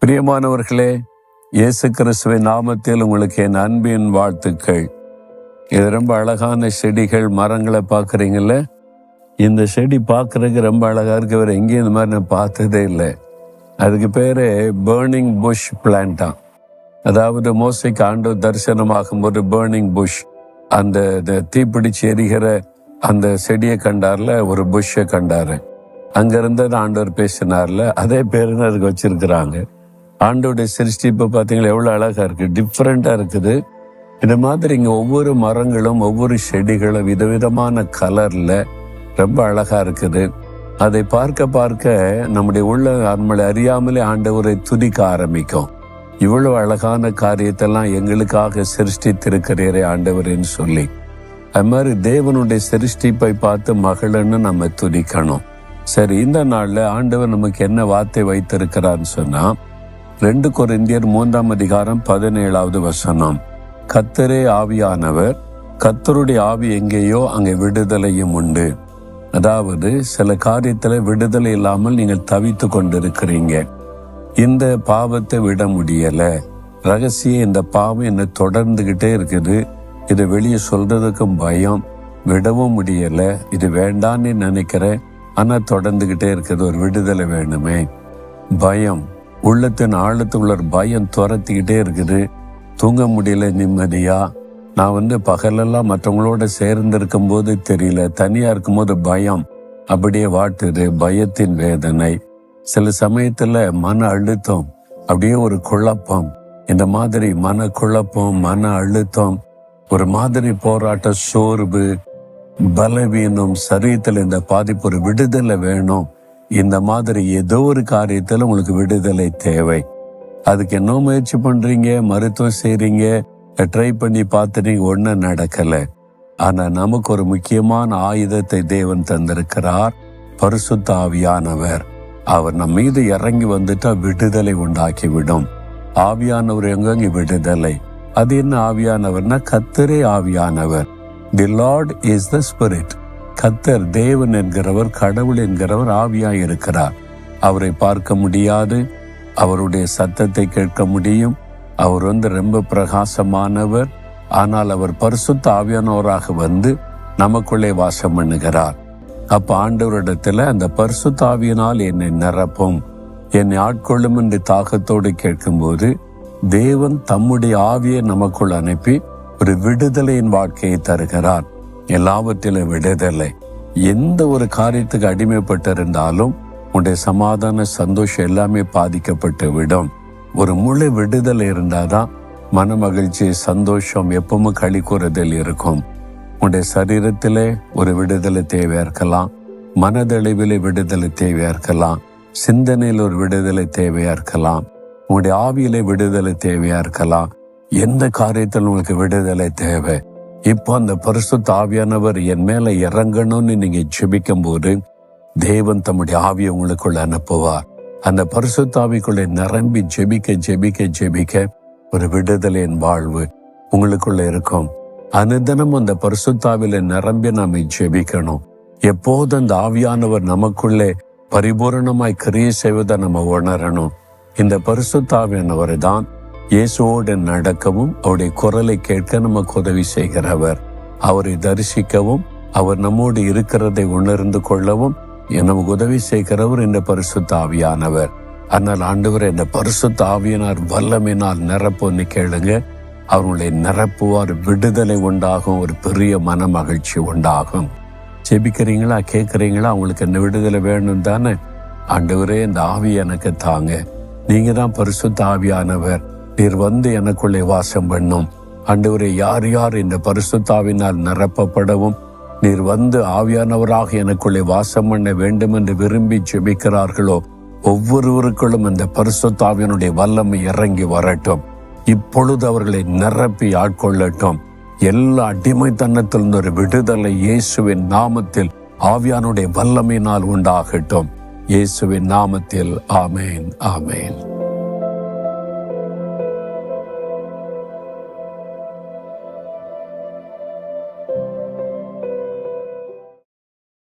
பிரியமானவர்களே, இயேசு கிறிஸ்துவின் நாமத்தில் உங்களுக்கு என் அன்பின் வாழ்த்துக்கள். இது ரொம்ப அழகான செடிகள், மரங்களை பார்க்குறீங்கள. இந்த செடி பார்க்குறதுக்கு ரொம்ப அழகாக இருக்கு. வேறு எங்கேயும் இந்த மாதிரி நான் பார்த்ததே இல்லை. அதுக்கு பேர் பேர்னிங் புஷ் பிளான்ட்டான். அதாவது மோசைக்கு ஆண்டவர் தரிசனமாகும் போது பேர்னிங் புஷ், அந்த தீப்பிடிச்சு எரிகிற அந்த செடியை கண்டார்ல, ஒரு புஷ்ஷை கண்டாரு. அங்கிருந்து ஆண்டவர் பேசினார்ல, அதே பேருன்னு அதுக்கு வச்சிருக்கிறாங்க. ஆண்டோடைய சிருஷ்டிப்பு பார்த்தீங்களா எவ்வளோ அழகாக இருக்குது, டிஃப்ரெண்ட்டாக இருக்குது. இந்த மாதிரி இங்கே ஒவ்வொரு மரங்களும் ஒவ்வொரு செடிகளும் விதவிதமான கலரில் ரொம்ப அழகாக இருக்குது. அதை பார்க்க பார்க்க நம்முடைய உள்ள நம்மளை அறியாமலே ஆண்டவரை துதிக்க ஆரம்பிக்கும். இவ்வளோ அழகான காரியத்தெல்லாம் எங்களுக்காக சிருஷ்டித்திருக்கிறீரே ஆண்டவரேன்னு சொல்லி. அது மாதிரி தேவனுடைய சிருஷ்டிப்பை பார்த்து மகளன்னு நம்ம துதிக்கணும். சரி, இந்த நாளில் ஆண்டவர் நமக்கு என்ன வார்த்தை வைத்திருக்கிறான்னு சொன்னால், 2 கொரிந்தியர் 3:17 கர்த்தரே ஆவியானவர், கர்த்தருடைய ஆவி எங்கேயோ அங்கே விடுதலையும் உண்டு. அதாவது சில காரியத்தில் விடுதலை இல்லாமல் நீங்கள் தவித்து கொண்டிருக்கிறீங்க. இந்த பாவத்தை விட முடியல, ரகசியம் இந்த பாவம் என்னை தொடர்ந்துகிட்டே இருக்குது, இதை வெளியே சொல்றதுக்கும் பயம், விடவும் முடியல, இது வேண்டான்னு நினைக்கிறேன், ஆனால் தொடர்ந்துகிட்டே இருக்குது, ஒரு விடுதலை வேணுமே. பயம், உள்ளத்தின் ஆழத்துக்குள்ள பயம் துரத்திக்கிட்டே இருக்குது, தூங்க முடியல நிம்மதியா. நான் பகலெல்லாம் மற்றவங்களோட சேர்ந்து இருக்கும் போது தெரியல, தனியா இருக்கும்போது பயம் அப்படியே வாட்டுது, பயத்தின் வேதனை. சில சமயத்துல மன அழுத்தம், அப்படியே ஒரு குழப்பம். இந்த மாதிரி மன குழப்பம், மன அழுத்தம், ஒரு மாதிரி போராட்ட, சோர்வு, பலவீனம், சரீரத்தில் இந்த பாதிப்பு, ஒரு விடுதலை வேணும். இந்த மாதிரி ஏதோ ஒரு காரியத்தில் உங்களுக்கு விடுதலை தேவை. அதுக்கு என்ன முயற்சி பண்றீங்க, மருத்துவம் செய்றீங்க, ட்ரை பண்ணி பார்த்துட்டீங்க, ஒன்றும் நடக்கலை. ஆனால் நமக்கு ஒரு முக்கியமான ஆயுதத்தை தேவன் தந்திருக்கிறார், பரிசுத்த ஆவியானவர். அவர் நம்ம மீது இறங்கி வந்துட்டா விடுதலை உண்டாக்கி விடும். ஆவியானவர் எங்க விடுதலை. அது என்ன ஆவியானவர்னா, கர்த்தரே ஆவியானவர். தி லார்ட் இஸ் த ஸ்பிரிட். கர்த்தர், தேவன் என்கிறவர், கடவுள் என்கிறவர் ஆவியாய் இருக்கிறார். அவரை பார்க்க முடியாது, அவருடைய சத்தத்தை கேட்க முடியும். அவர் ரொம்ப பிரகாசமானவர். ஆனால் அவர் பரிசுத்த ஆவியானவராக வந்து நமக்குள்ளே வாசம் பண்ணுகிறார். அப்ப ஆண்டவரிடத்துல அந்த பரிசுத்த ஆவியினால் என்னை நிரப்பும், என்னை ஆட்கொள்ளும் என்று தாகத்தோடு கேட்கும்போது தேவன் தம்முடைய ஆவியை நமக்குள் அனுப்பி ஒரு விடுதலையின் வாழ்க்கையை தருகிறார். எல்லாவற்றிலும் விடுதலை. எந்த ஒரு காரியத்துக்கு அடிமைப்பட்டிருந்தாலும் உன்னுடைய சமாதான, சந்தோஷம் எல்லாமே பாதிக்கப்பட்டு விடும். ஒரு முழு விடுதலை இருந்தாதான் மன மகிழ்ச்சி, சந்தோஷம், எப்பவும் களி கூறுதல் இருக்கும். உன்னுடைய சரீரத்திலே ஒரு விடுதலை தேவையா இருக்கலாம், மனதளவிலே விடுதலை தேவையா இருக்கலாம், சிந்தனையில் ஒரு விடுதலை தேவையா இருக்கலாம், உன்னுடைய ஆவியிலே விடுதலை தேவையா இருக்கலாம். எந்த காரியத்தில் உங்களுக்கு விடுதலை தேவை? இப்போ அந்த பரிசுத்த ஆவியானவர் என் மேல இறங்கணும்னு நீங்க ஜெபிக்கும் போது தேவன் தம்முடைய ஆவியை உங்களுக்குள்ள அனுப்புவார். அந்த பரிசுத்த ஆவிக்குள்ளே நிரம்பி ஜெபிக்க ஜெபிக்க ஜெபிக்க ஒரு விடுதலையின் வாழ்வு உங்களுக்குள்ள இருக்கும். அனுதினம் அந்த பரிசுத்த ஆவியில நிரம்பி நாம ஜெபிக்கணும். எப்போது அந்த ஆவியானவர் நமக்குள்ளே பரிபூரணமாய் கிரியை செய்வதை நம்ம உணரணும். இந்த பரிசுத்த ஆவியானவர் தான் இயேசுவோடு நடக்கவும் அவருடைய குரலை கேட்க நமக்கு உதவி செய்கிறவர். அவரை தரிசிக்கவும் அவர் நம்மோடு இருக்கிறதை உணர்ந்து கொள்ளவும் நமக்கு உதவி செய்கிறவர் இந்த பரிசுத்த ஆவியானவர். ஆனால் ஆண்டவர், இந்த பரிசுத்த ஆவியினார் வல்லமையினால் நிரப்புன்னு கேளுங்க. அவர்களுடைய நிரப்புவார், விடுதலை உண்டாகும், ஒரு பெரிய மன மகிழ்ச்சி உண்டாகும். ஜெபிக்கிறீங்களா, கேட்குறீங்களா? அவங்களுக்கு என்ன விடுதலை வேணும் தானே? ஆண்டவரே, இந்த ஆவி எனக்கு தாங்க. நீங்க தான் பரிசுத்த ஆவியானவர். நீர் வந்து எனக்குள்ளே வாசம் பண்ணும். ஆண்டவரே, யார் யார் இந்த பரிசுத்த ஆவியினால் நிரப்பப்படவும் நீர் வந்து ஆவியானவராக எனக்குள்ளே வாசம் பண்ண வேண்டும் என்று விரும்பி ஜெபிக்கிறார்களோ, ஒவ்வொருவருக்குள்ளும் அந்த பரிசுத்த ஆவியினுடைய வல்லமை இறங்கி வரட்டும். இப்பொழுது அவர்களை நிரப்பி ஆட்கொள்ளட்டும். எல்லா அடிமைத்தனத்திலிருந்து ஒரு விடுதலை இயேசுவின் நாமத்தில் ஆவியானுடைய வல்லமையினால் உண்டாகட்டும். இயேசுவின் நாமத்தில் ஆமேன், ஆமேன்.